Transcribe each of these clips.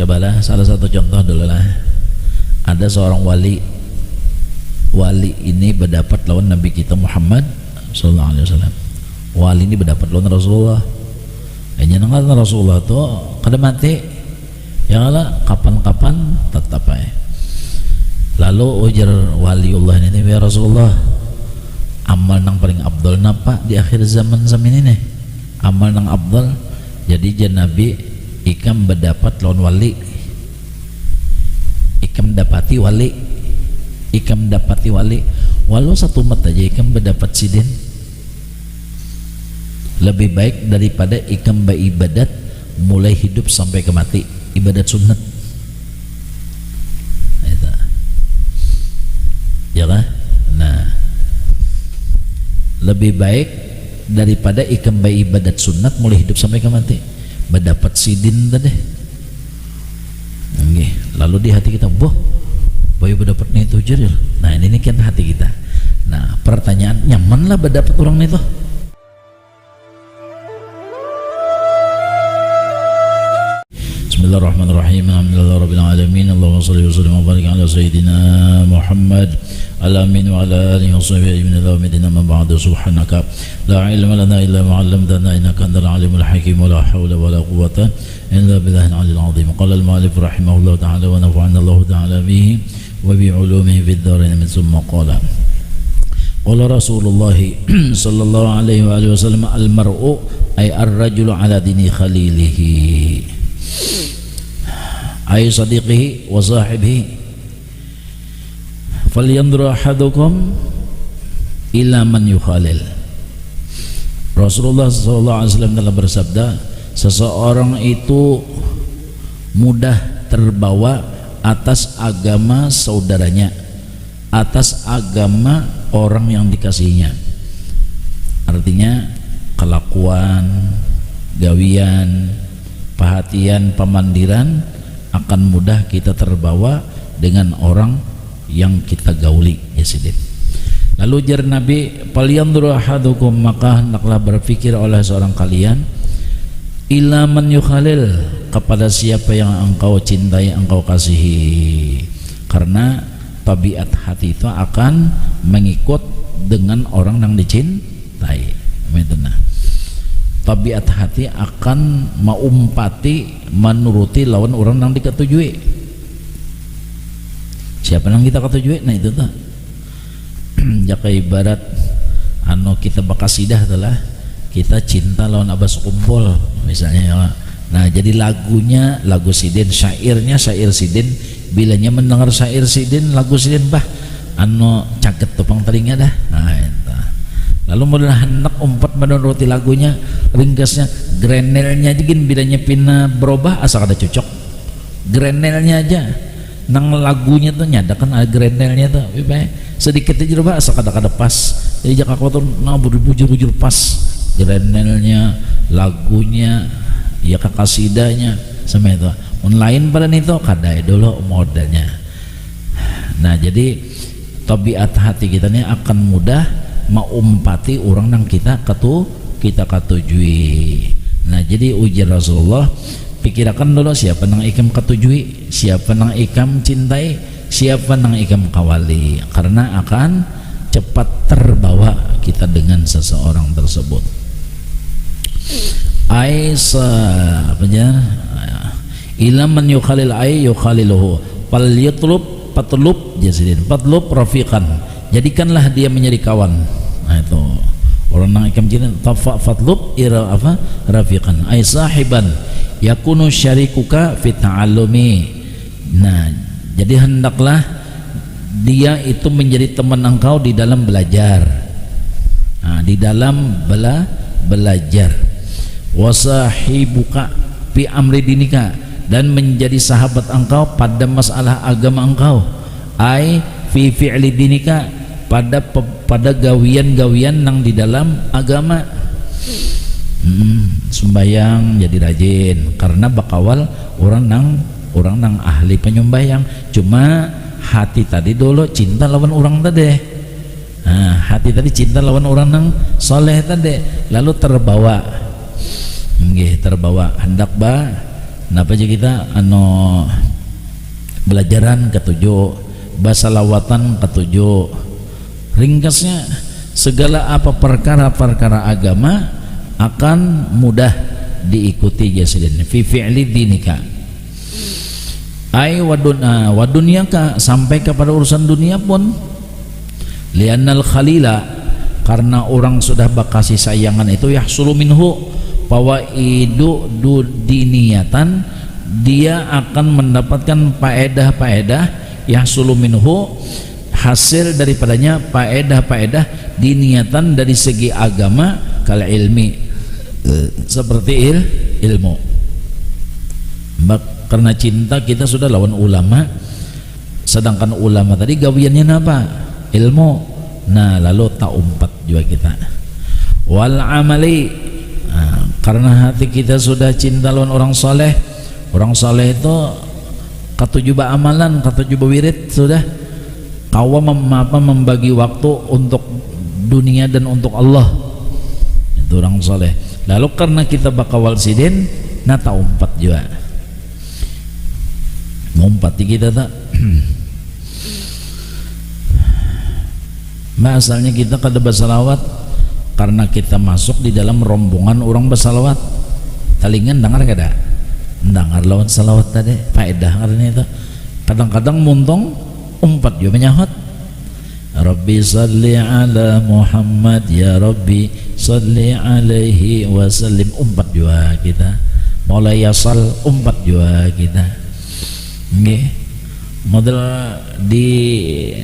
Cobalah salah satu contoh dulu lah. Ada seorang wali ini berdapat lawan Nabi kita Muhammad sallallahu alaihi wasallam. Wali ini berdapat lawan Rasulullah. Nyenengan Rasulullah tuh kada mati. Ya Allah, kapan-kapan tetap aja. Lalu ujar waliullah ini, ya Rasulullah, amal nang paling abdul napa di akhir zaman ini nih? Amal nang abdul. Jadi jan Nabi ikam berdapat lawan wali, ikam dapati wali, walau satu umat aja ikam berdapat sidin, lebih baik daripada ikam beribadat mulai hidup sampai ke mati, ibadat sunnat. Ya kan? Nah, lebih baik daripada ikam beribadat sunnat mulai hidup sampai ke mati, mendapat sidin tadi. Okay. Lalu di hati kita, boh, boy berdapat nih itu jeril. Nah ini kan hati kita. Nah pertanyaan, nyaman lah berdapat orang itu. Bismillahirrahmanirrahim. Alhamdulillahirabbil alamin. Allahumma shalli wa sallim wa barik ala sayyidina Muhammad alamin wa ala alihi wa sahbihi ajma'in. Allahumma ma ba'du, subhanaka la ilma lana illa ma 'allamtana innaka antal alimul hakim wa la hawla wa la quwwata illa billahil aliyyil azim. Qala al-mu'allif rahimahullahu ta'ala wa nafa'ana Allahu ta'ala bihi wa bi 'ulumihi fid dharain min summa qala Rasulullah sallallahu alaihi wa alihi wasallam, al-mar'u ay ar-rajulu ala dini khalilihi ay sadiqihi wa sahibihi falyanzur ahadukum ila man yukhalil. Rasulullah SAW telah bersabda, seseorang itu mudah terbawa atas agama saudaranya, atas agama orang yang dikasihinya. Artinya kelakuan, gawian, perhatian, pemandiran akan mudah kita terbawa dengan orang yang kita gauli, ya sidin. Lalu jar Nabi, falyanzur ahadukum, maka hendaklah berpikir oleh seorang kalian, ila man yukhalil, kepada siapa yang engkau cintai, engkau kasihi. Karena tabiat hati itu akan mengikut dengan orang yang dicintai. Nah, tabiat hati akan maumpati, menuruti lawan orang yang diketujui. Siapa yang kita ketujui? Nah itu tuh jaka ibarat anu kita bakasidah telah kita cinta lawan abas kumpul misalnya ya. Nah jadi lagunya lagu sidin, syairnya syair sidin, bilanya mendengar syair sidin, lagu sidin, bah anu caget tupang telinga dah. Nah itu. Lalu mulai hendak umpat menuruti lagunya, ringkasnya grenelnya digin bilanya pina berubah asal ada cocok grenelnya aja nang lagunya tuh nyadakan ada grenelnya tuh sedikit aja berubah asal kada pas. Jadi jaka kau tuh nah bujur pas grenelnya, lagunya, ya kasidahnya sama itu. Online pada itu kada dulu modalnya. Nah jadi tabiat hati kita ini akan mudah maumpati orang yang kita ketujui. Nah jadi ujar Rasulullah, pikirkan dulu siapa nang ikam ketujui, siapa nang ikam cintai, siapa nang ikam kawali, karena akan cepat terbawa kita dengan seseorang tersebut. Ila man yukhalil ay yukhaliluhu patlub jasidin, patlub rafiqan, jadikanlah dia menjadi kawan. Nah itu orang nang ikam cinta, fatlub ira apa rafiqan ay sahiban yakunu syarikuka fi ta'allumi. Nah jadi hendaklah dia itu menjadi teman engkau di dalam belajar, nah, di dalam belajar. Wasahibuka fi amri dinika, dan menjadi sahabat engkau pada masalah agama engkau. Ai fi fi'li dinika, pada gawian-gawian nang di dalam agama. Sembayang jadi rajin karena bakawal orang nang ahli penyembayang. Cuma hati tadi dulu cinta lawan orang tadi. Nah, hati tadi cinta lawan orang nang soleh tadi, lalu terbawa hendak napa aja kita belajaran ketujuh, basalawatan ketujuh. Ringkasnya segala apa perkara-perkara agama akan mudah diikuti jasadin fi fi'li dinika ay wa dunyaka, sampai kepada urusan dunia pun. Liannal khalila, karena orang sudah bakasih sayangan itu yahsulu minhu fawaidu diniyatan, dia akan mendapatkan faedah-faedah yahsulu minhu, hasil daripadanya faedah-faedah diniyatan dari segi agama, kal ilmi, seperti ilmu. Karena cinta kita sudah lawan ulama, sedangkan ulama tadi gawiannya apa? Ilmu. Nah lalu tak umpat juga kita. Wal amali, karena hati kita sudah cinta lawan orang soleh. Orang soleh itu ketujuh amalan, ketujuh wirid sudah. Kawa membagi waktu untuk dunia dan untuk Allah. Itu orang soleh. Lalu karena kita bakawal sidin, nah tak umpat juga. Ngumpati kita tak. Asalnya kita kada bersalawat karena kita masuk di dalam rombongan orang bersalawat. Talingan dengar kada? Dengar lawan salawat tadi faedah karena itu. Kadang-kadang muntong umpat juga menyahut. Rabbi salli ala Muhammad, ya Rabbi salli alaihi wasallim, umpat juga kita. Mulai yasal umpat juga kita. Nggih, model di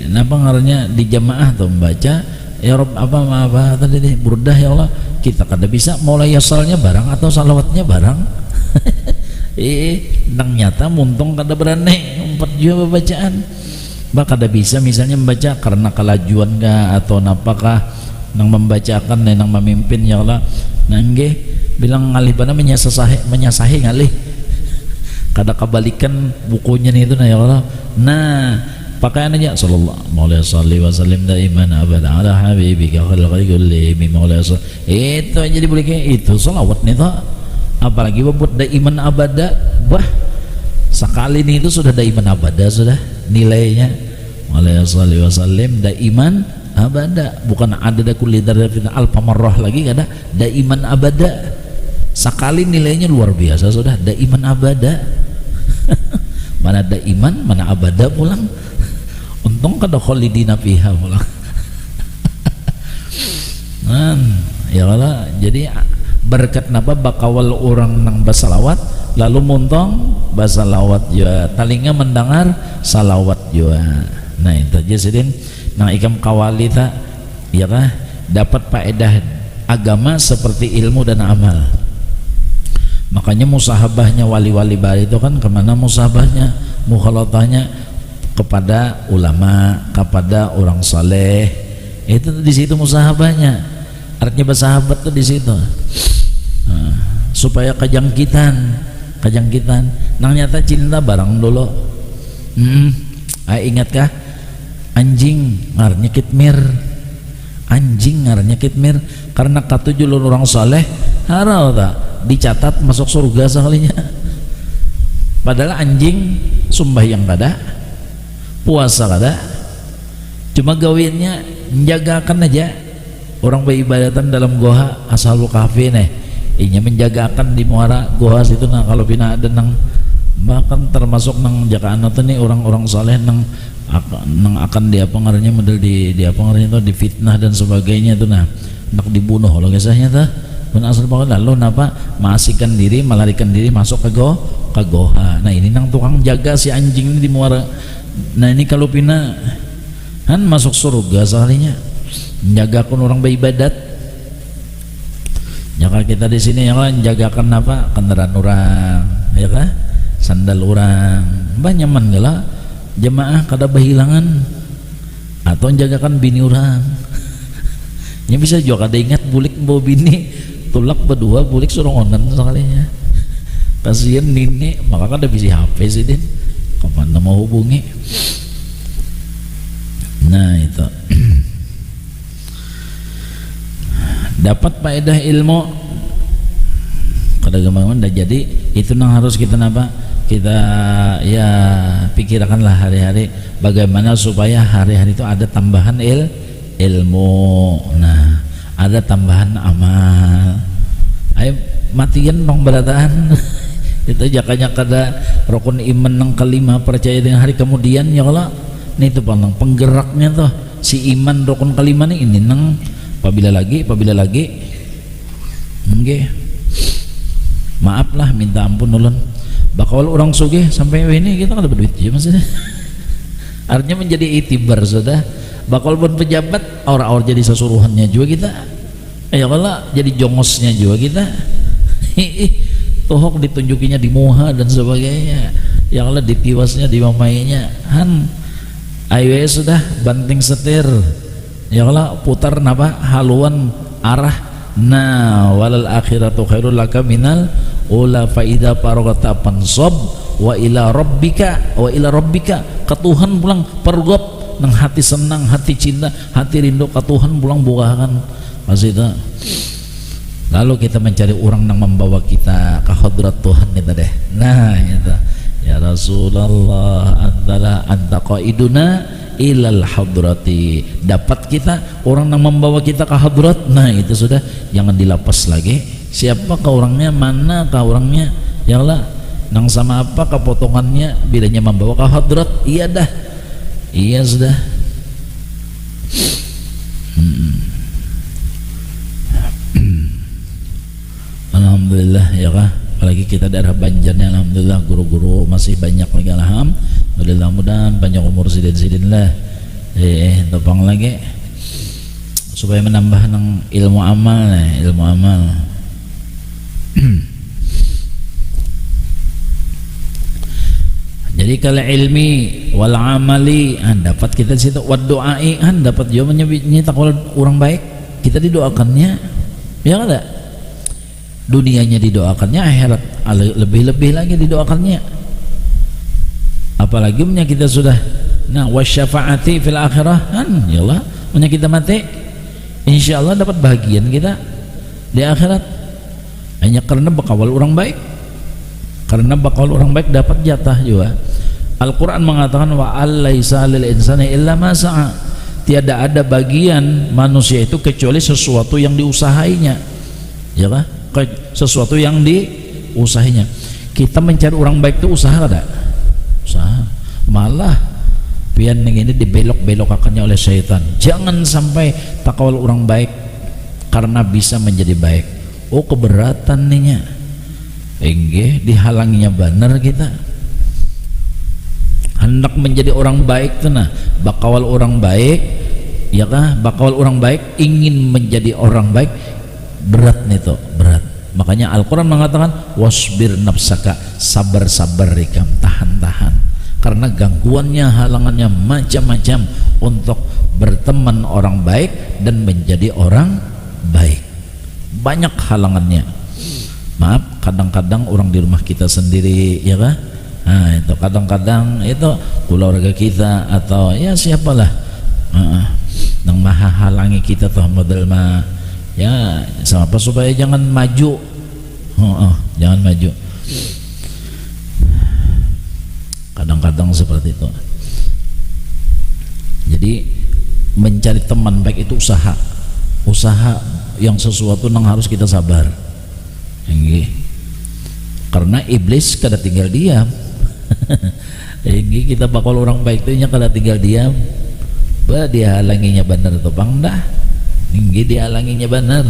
napa ngarannya di jamaah tuh membaca ya Rabb apa tadi deh burdah ya Allah, kita kada bisa mulai yasalnya barang atau salawatnya barang. Nang nyata muntung kada berani umpat juga bacaan. Bah kada bisa misalnya membaca karena kelajuan kah atau napakah nang membacakan dan nang memimpin ya Allah. Nah nggih bilang ngalih bana menyasahi ngalih. Kada kebalikan bukunya itu nah ya Allah. Nah pakaian aja sallallahu alaihi wasallam daiman abada ala habibika khalqi kulli mimma itu aja dibeli itu salawat nih toh. Apalagi buat daiman abada, bah sekali nih itu sudah daiman abada sudah nilainya. Alaihi wasallam daiman abada, bukan ada kulli daratin alfa marrah lagi, kada daiman abada. Sekali nilainya luar biasa sudah daiman abada. Mana ada iman, mana abada pulang. Untung kada khalidina fiha pulang. Ya Allah, jadi berkat napa bakawal orang nang basalawat lalu muntong basalawat juga, talinga mendengar salawat juga. Nah itu aja sedin nang ikam kawali tak ya kah dapat faedah agama seperti ilmu dan amal. Makanya musahabahnya wali-wali bari itu kan kemana musahabahnya, mukhalatahnya kepada ulama, kepada orang saleh. Itu di situ musahabahnya. Artinya bersahabat tuh di situ. Nah, supaya kejangkitan. Nang nyata cinta barang dulu. Ingatkah anjing ngarnya kitmir. Anjing ngarnya kitmir karena katujuh orang saleh harau tak dicatat masuk surga sekalinya. Padahal anjing sumbayang kada, puasa kada, cuma gawinnya menjagakan aja orang beribadatan dalam goa Ashabul Kahfi nih. Inya menjagakan di muara goa situ. Nah kalau pina ada nang bahkan termasuk nang jagaan itu nih orang-orang saleh nang akan dia pengaruhnya model di apa ngaruhnya itu difitnah dan sebagainya itu. Nah nak dibunuh loh kisahnya tuh. Pun asal bahwa lalu napa mengasihkan diri, melarikan diri masuk ke goha. Nah ini nang tukang jaga si anjing ini di muara. Nah ini kalau pina kan masuk surga sekalinya, menjagakan orang beribadat. Jaga kita di sini ya kan, jagakan apa kendaraan orang, ya kan, sandal orang, banyak man gala jemaah kada berhilangan atau jagakan bini orang. Ya bisa juga kada ingat bulik bawa bini. Tulak berdua bulik suruh onan sekalinya. Kasihan nini maka kan ada bisi HP sih din. Kapan mau hubungi? Nah itu dapat faedah ilmu. Kada gampang dah jadi Itu yang harus kita kita ya pikirkanlah hari-hari bagaimana supaya hari-hari itu ada tambahan ilmu, nah ada tambahan amal. Ayo matian dong berataan. Itu jakanya kada rukun iman yang kelima, percaya dengan hari kemudian ya Allah. Nih itu penggeraknya tuh si iman rukun kelima nih ini nang apabila lagi maaflah minta ampun ulun bakal orang sugih sampai ini kita kada berduit ya maksudnya. Artinya menjadi itibar sudah bakal pun pejabat orang jadi sesuruhannya juga kita ya Allah, jadi jongosnya juga kita tohok ditunjukinya di muha dan sebagainya ya Allah, ditiwasnya di mamainya ayo sudah banting setir ya Allah, putar haluan arah. Nah walal akhiratu khairul laka minal ula fa idza faragta fansab wa ila rabbika ke Tuhan pulang pergop nang hati senang, hati cinta, hati rindu ke Tuhan pulang bukakan pas itu. Lalu kita mencari orang yang membawa kita ke hadrat Tuhan itu deh. Nah itu ya Rasulullah anta qaiduna ilal hadrati, dapat kita orang yang membawa kita ke hadrat. Nah itu sudah, jangan dilapas lagi. Siapa ke orangnya, mana ke orangnya ya Allah, nang sama apa kepotongannya, bedanya membawa ke hadrat. Iya dah, iya sudah. Alhamdulillah ya kah, apalagi kita daerah Banjarnya alhamdulillah guru-guru masih banyak lagi alhamdulillah, mudah-mudahan panjang umur sidin lah topang lagi supaya menambah nang ilmu amal jadi kalau ilmi wal amali dapat kita di situ, wad doai dapat jawabannya takwa orang baik, kita didoakannya ya ada dunianya didoakannya, akhirat lebih-lebih lagi didoakannya, apalagi punya kita sudah wasyafaati fil akhirah ya Allah, punya kita mati insyaallah dapat bagian kita di akhirat hanya karena bakal orang baik, dapat jatah juga. Al-Quran mengatakan wa alaisa lil insani illa ma sa'a, tiada ada bagian manusia itu kecuali sesuatu yang diusahainya ya kan, sesuatu yang diusahainya. Kita mencari orang baik itu usaha ada? Usaha. Malah pian ini dibelok-belokakannya oleh syaitan. Jangan sampai takawal orang baik karena bisa menjadi baik. Oh keberatan nih dihalanginya benar kita. Hendak menjadi orang baik tuh bakawal orang baik ya kah, bakawal orang baik ingin menjadi orang baik berat nih tuh, berat. Makanya Al-Quran mengatakan wasbir nafsaka, sabar-sabar ikam, tahan-tahan, karena gangguannya, halangannya macam-macam untuk berteman orang baik dan menjadi orang baik, banyak halangannya. Maaf, kadang-kadang orang di rumah kita sendiri ya kan, nah itu kadang-kadang itu keluarga kita atau ya siapalah yang maha halangi kita tuh model ya sama apa supaya jangan maju, jangan maju. Kadang-kadang seperti itu. Jadi mencari teman baik itu usaha yang sesuatu yang harus kita sabar. Karena iblis kada tinggal diam. Kita bakal orang baik itu nya kada tinggal diam. Dia halanginya benar atau bang dah. Dihalanginya benar.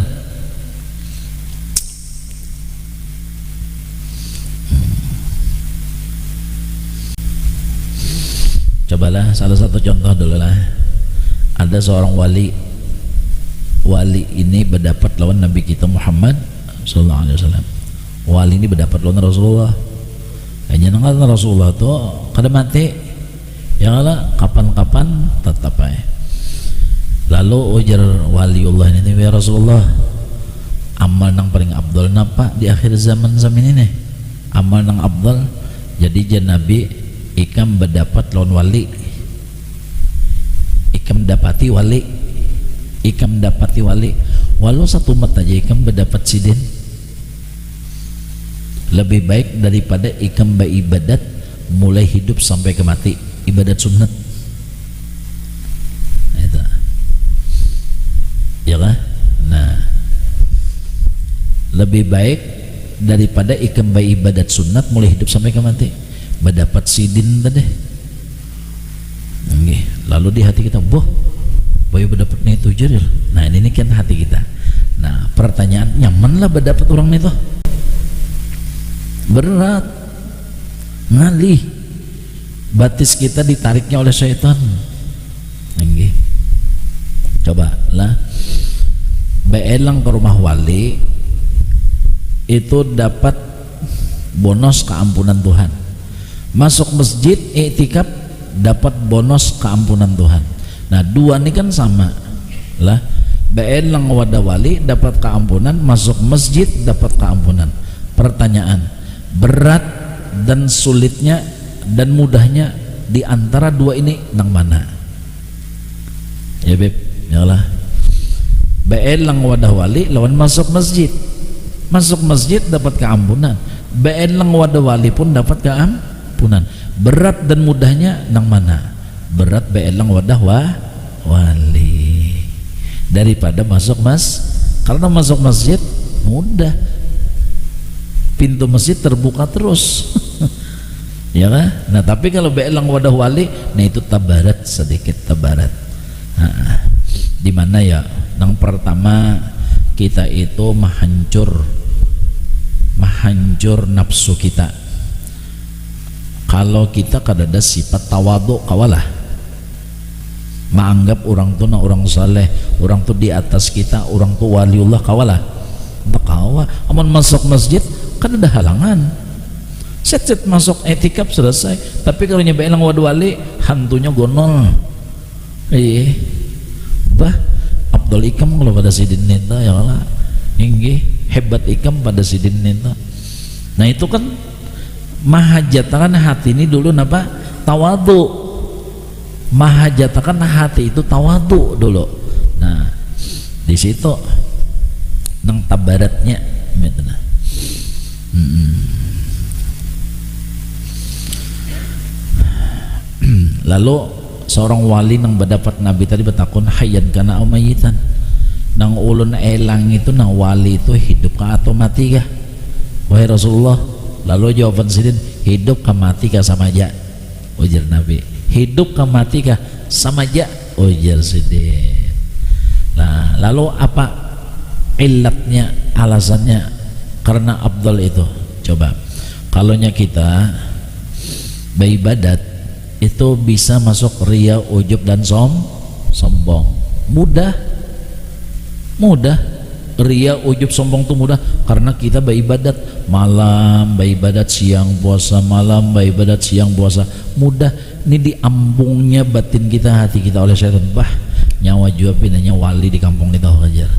Cobalah salah satu contoh dulu lah. Ada seorang wali ini berdapat lawan Nabi kita Muhammad sallallahu alaihi wasallam. Wali ini berdapat lawan Rasulullah. Hanya nang Rasulullah tuh kada mati. Ya Allah, kapan-kapan tetap aja. Lalu ujar waliullah ini, ya Rasulullah, amal nang paling abdul napa di akhir zaman ini nih? Amal nang abdul. Jadi jan Nabi ikam berdapat lawan wali, ikam dapati wali, walau satu mat aja ikam berdapat sidin. lebih baik daripada ikam beribadat mulai hidup sampai ke mati, ibadat sunat itu ya kan. Nah, lebih baik daripada ikam beribadat sunat mulai hidup sampai ke mati, berdapat sidin tadi. Lalu di hati kita, boh bayu berdapat nih itu jeril. Nah ini kan hati kita. Nah pertanyaan, nyaman lah berdapat orang itu? Berat, ngalih, batis kita ditariknya oleh syaitan. Coba lah beelang ke rumah wali itu dapat bonus keampunan Tuhan, masuk masjid iktikaf dapat bonus keampunan Tuhan. Nah dua ini kan sama lah, beelang wadah wali dapat keampunan, masuk masjid dapat keampunan. Pertanyaan, berat dan sulitnya dan mudahnya di antara dua ini nang mana? Ya beb, ya lah. Beelang wadah wali lawan masuk masjid. Masuk masjid dapat keampunan, beelang wadah wali pun dapat keampunan. Berat dan mudahnya nang mana? Berat beelang wadah wali daripada masuk karena masuk masjid mudah, pintu masjid terbuka terus ya kan. Nah tapi kalau beelang wadah wali, nah itu tabarat sedikit, tabarat. Di mana ya? Yang pertama kita itu mahancur nafsu kita. Kalau kita kadada sifat tawadhu kawalah, menganggap orang tu na orang saleh, orang tu di atas kita, orang tu waliullah kawalah, tak kawa. Amun masuk masjid kan ada halangan, set masuk etikaf selesai. Tapi kalau nyebelang wadah wali, hantunya gonol. Bah Abdul Ikam kalau pada sidin neta ya Allah, hebat Ikam pada sidin neta. Nah itu kan mahajatakan hati ini dulu napa? Tawadhu. Mahajatakan hati itu tawadhu dulu. Nah di situ nang tabaratnya gitu nah. Lalu seorang wali nang berdapat Nabi tadi bertakun hayyan kana umayitan, nang ulun elang itu nang wali itu hidup kah atau mati kah wahai Rasulullah? Lalu jawaban sidin, hidup kah mati kah sama aja, ujar Nabi. Hidup kah mati kah sama aja, ujar sidin. Nah lalu apa ilatnya, alasannya karena Abdul itu? Coba kalaunya kita beribadat itu bisa masuk ria, ujub dan sombong, mudah ria, ujub, sombong itu mudah karena kita beribadat malam, beribadat siang puasa, malam beribadat siang puasa, mudah. Ini diambungnya batin kita, hati kita oleh syaitan. Bah nyawa jua pinanya wali di kampung kita hajar,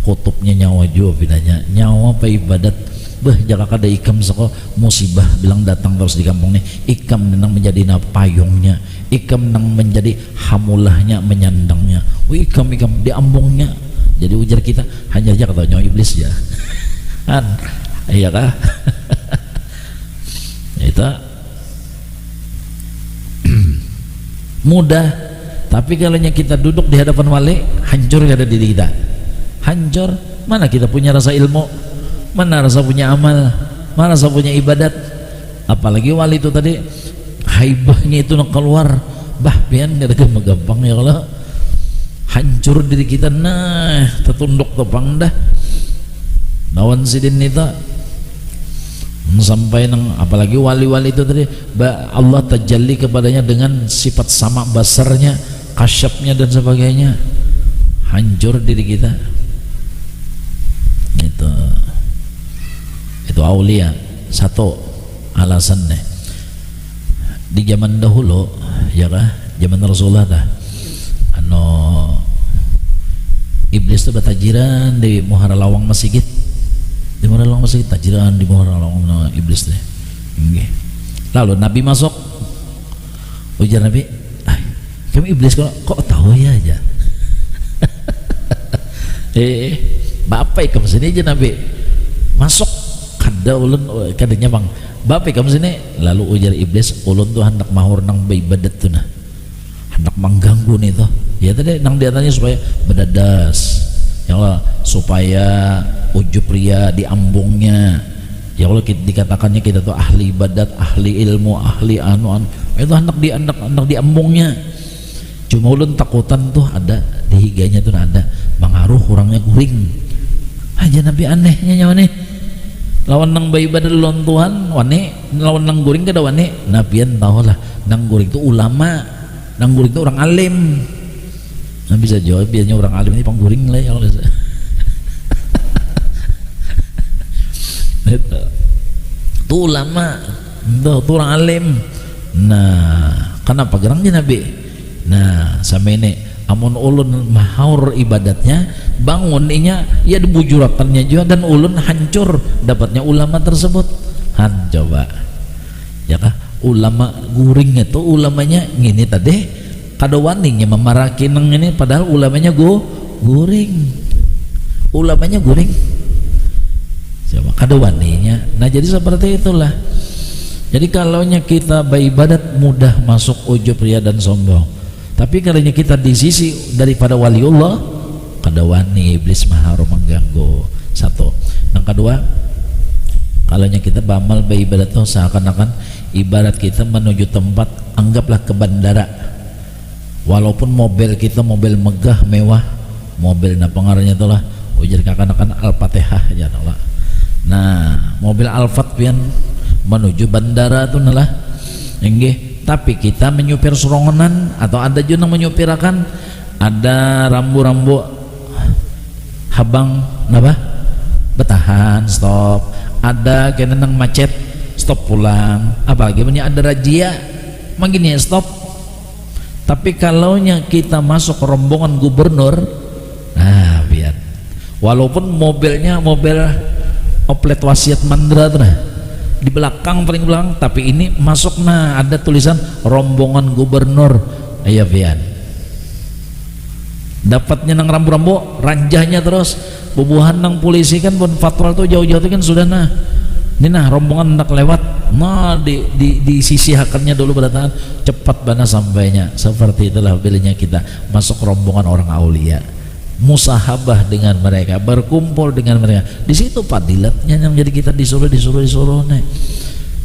kutubnya nyawa jua pinanya nyawa beribadat. Bah jaka kada ikam seko musibah bilang datang terus di kampung ini, ikam nang menjadi payungnya, ikam nang menjadi hamulahnya, menyandangnya. Ikam diambungnya. Jadi ujar kita hanya aja kata nyawa iblis ya kan, iya kah? Itu mudah. Tapi kalau kita duduk di hadapan wali, hancur kada diri kita, hancur. Mana kita punya rasa ilmu, mana rasa punya amal, mana rasa punya ibadat. Apalagi wali itu tadi haibahnya itu nak keluar, bah pian kada gampang ya kalau hancur diri kita. Nah tertunduk tepang dah lawan sidin nita sampai nang, apalagi wali-wali itu tadi Allah tajalli kepadanya dengan sifat sama basarnya, kasyafnya dan sebagainya, hancur diri kita. Itu aulia. Satu alasannya di zaman dahulu ya kah, zaman Rasulullah dah iblis itu batajiran di muhara lawang masjid, di muhara lawang masjid tajiran di muhara lawang iblis deh. Lalu Nabi masuk, ujar Nabi, kami iblis kok tahu ya aja. Bapak kamu sini aja Nabi masuk kan ada ulun kadangnya bang bapak kamu sini lalu ujar iblis ulun tuh hendak mahur nang baibadat tuh nah hendak mengganggu nih tuh ya tadi nang diatanya supaya bedadas ya Allah supaya ujub ria diambungnya ya Allah dikatakannya kita tuh ahli ibadat ahli ilmu ahli anu itu hendak diambungnya cuma ulun takutan tuh ada di higanya tuh ada mengaruh kurangnya guring aja nabi anehnya nyawa nih lawan nang bayi badal lawan Tuhan wani lawan nang guring kada wani nabian tahu lah nang guring itu ulama nang guring itu orang alim nah bisa jawab biasanya orang alim ini pangguring lah ya Allah itu ulama itu orang alim nah kenapa gerangnya nabi nah sama ini amun ulun mahaur ibadatnya bangun inya ya dibujurakannya juga dan ulun hancur dapatnya ulama tersebut coba ya kah ulama guring itu ulamanya gini tadi kada waninya memaraki nang ini padahal ulamanya guring ulamanya guring coba kada waninya nah jadi seperti itulah jadi kalaunya kita beribadat mudah masuk ujub ria dan sombong tapi kalaunya kita di sisi daripada waliullah kada wani iblis maharum mengganggu satu yang kedua kalaunya kita beramal beribadat itu seakan-akan ibarat kita menuju tempat anggaplah ke bandara walaupun mobil kita mobil megah mewah mobil nah pengaruhnya itulah ujar kakan-kakan Al-Fatihah ya Allah nah mobil Al-Fat pian menuju bandara itu nalah enggih tapi kita menyupir serongonan atau ada juga yang menyupirakan ada rambu-rambu habang napa betahan stop ada kena nang macet stop pulang apalagi punya ada razia begini stop tapi kalaunya kita masuk rombongan gubernur nah biar walaupun mobilnya mobil oplet wasiat mandra tuh nah di belakang paling belakang tapi ini masuk nah ada tulisan rombongan gubernur iya pian dapatnya nang rambu-rambu ranjahnya terus bubuhan nang polisi kan pun fatwa tuh jauh-jauh itu kan sudah nah ini nah rombongan hendak lewat nah di sisi hakannya dulu berdatangan cepat bana sampainya seperti itulah bilanya kita masuk rombongan orang aulia musahabah dengan mereka berkumpul dengan mereka di situ fadilatnya yang menjadi kita disuruh nih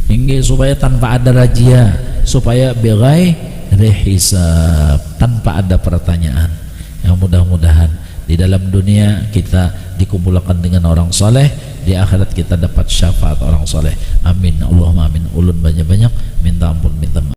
hingga supaya tanpa ada razia supaya begai rehisab tanpa ada pertanyaan yang mudah-mudahan di dalam dunia kita dikumpulkan dengan orang soleh di akhirat kita dapat syafaat orang soleh amin Allahumma amin ulun banyak-banyak minta ampun minta maaf